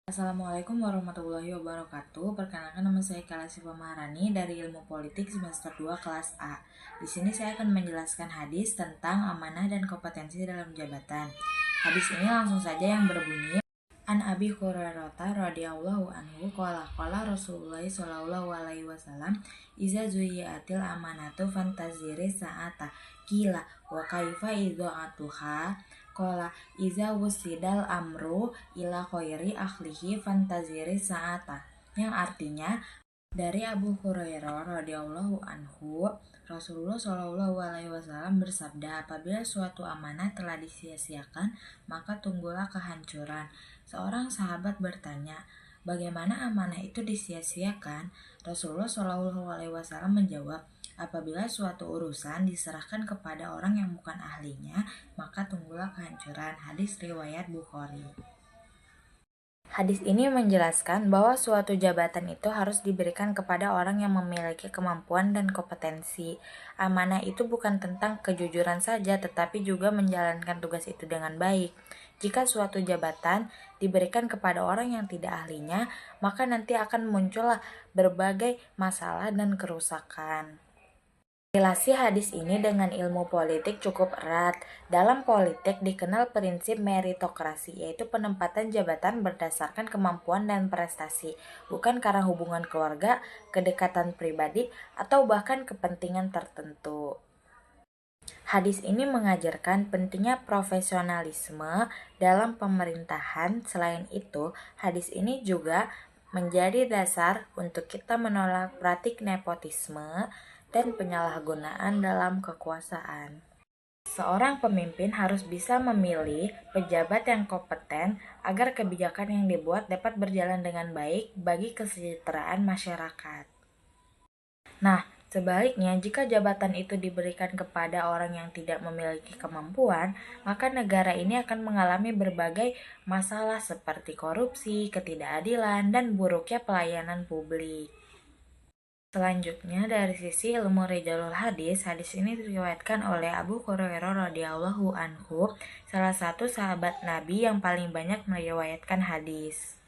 Assalamualaikum warahmatullahi wabarakatuh. Perkenalkan, nama saya Kala Siva Maharani dari Ilmu Politik semester 2 kelas A. Di sini saya akan menjelaskan hadis tentang amanah dan kompetensi dalam jabatan. Hadis ini langsung saja yang berbunyi, An Abi Hurairah radhiyallahu anhu qala Rasulullah sallallahu alaihi wasallam iza zuyiatil amanatu fantaziri sa'ata qila wa kaifa idza'atuha qala iza wusidal amru ila khairi ahlihi fantaziri sa'ata, yang artinya dari Abu Hurairah radhiyallahu anhu, Rasulullah Shallallahu alaihi wasallam bersabda, apabila suatu amanah telah disia-siakan, maka tunggulah kehancuran. Seorang sahabat bertanya, bagaimana amanah itu disia-siakan? Rasulullah Shallallahu alaihi wasallam menjawab, apabila suatu urusan diserahkan kepada orang yang bukan ahlinya, maka tunggulah kehancuran. Hadis riwayat Bukhari. Hadis ini menjelaskan bahwa suatu jabatan itu harus diberikan kepada orang yang memiliki kemampuan dan kompetensi. Amanah itu bukan tentang kejujuran saja, tetapi juga menjalankan tugas itu dengan baik. Jika suatu jabatan diberikan kepada orang yang tidak ahlinya, maka nanti akan muncullah berbagai masalah dan kerusakan. Relasi hadis ini dengan ilmu politik cukup erat. Dalam politik dikenal prinsip meritokrasi, yaitu penempatan jabatan berdasarkan kemampuan dan prestasi, bukan karena hubungan keluarga, kedekatan pribadi, atau bahkan kepentingan tertentu. Hadis ini mengajarkan pentingnya profesionalisme dalam pemerintahan. Selain itu, hadis ini juga menjadi dasar untuk kita menolak praktik nepotisme dan penyalahgunaan dalam kekuasaan. Seorang pemimpin harus bisa memilih pejabat yang kompeten agar kebijakan yang dibuat dapat berjalan dengan baik bagi kesejahteraan masyarakat. Nah, sebaliknya, jika jabatan itu diberikan kepada orang yang tidak memiliki kemampuan, maka negara ini akan mengalami berbagai masalah seperti korupsi, ketidakadilan, dan buruknya pelayanan publik. Selanjutnya, dari sisi ilmu rijalul hadis ini diriwayatkan oleh Abu Hurairah radhiyallahu anhu, salah satu sahabat Nabi yang paling banyak meriwayatkan hadis.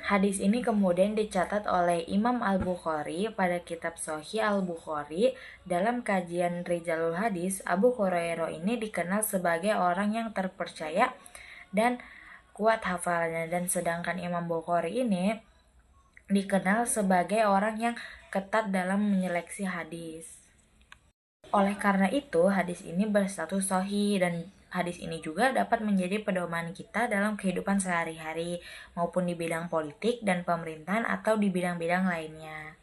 Hadis ini kemudian dicatat oleh Imam Al-Bukhari pada kitab Sahih Al-Bukhari. Dalam kajian rijalul hadis, Abu Hurairah ini dikenal sebagai orang yang terpercaya dan kuat hafalannya, dan sedangkan Imam Bukhari ini dikenal sebagai orang yang ketat dalam menyeleksi hadis. Oleh karena itu, hadis ini berstatus sahih, dan hadis ini juga dapat menjadi pedoman kita dalam kehidupan sehari-hari, maupun di bidang politik dan pemerintahan atau di bidang-bidang lainnya.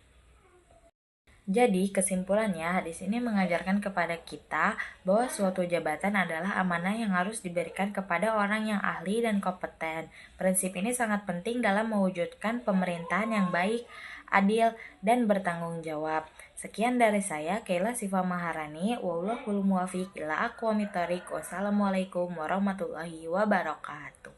Jadi, kesimpulannya, hadis ini mengajarkan kepada kita bahwa suatu jabatan adalah amanah yang harus diberikan kepada orang yang ahli dan kompeten. Prinsip ini sangat penting dalam mewujudkan pemerintahan yang baik, adil, dan bertanggung jawab. Sekian dari saya, Kaila Siva Maharani. Wallahul muwaffiq ila aqwamit thoriq. Wassalamualaikum warahmatullahi wabarakatuh.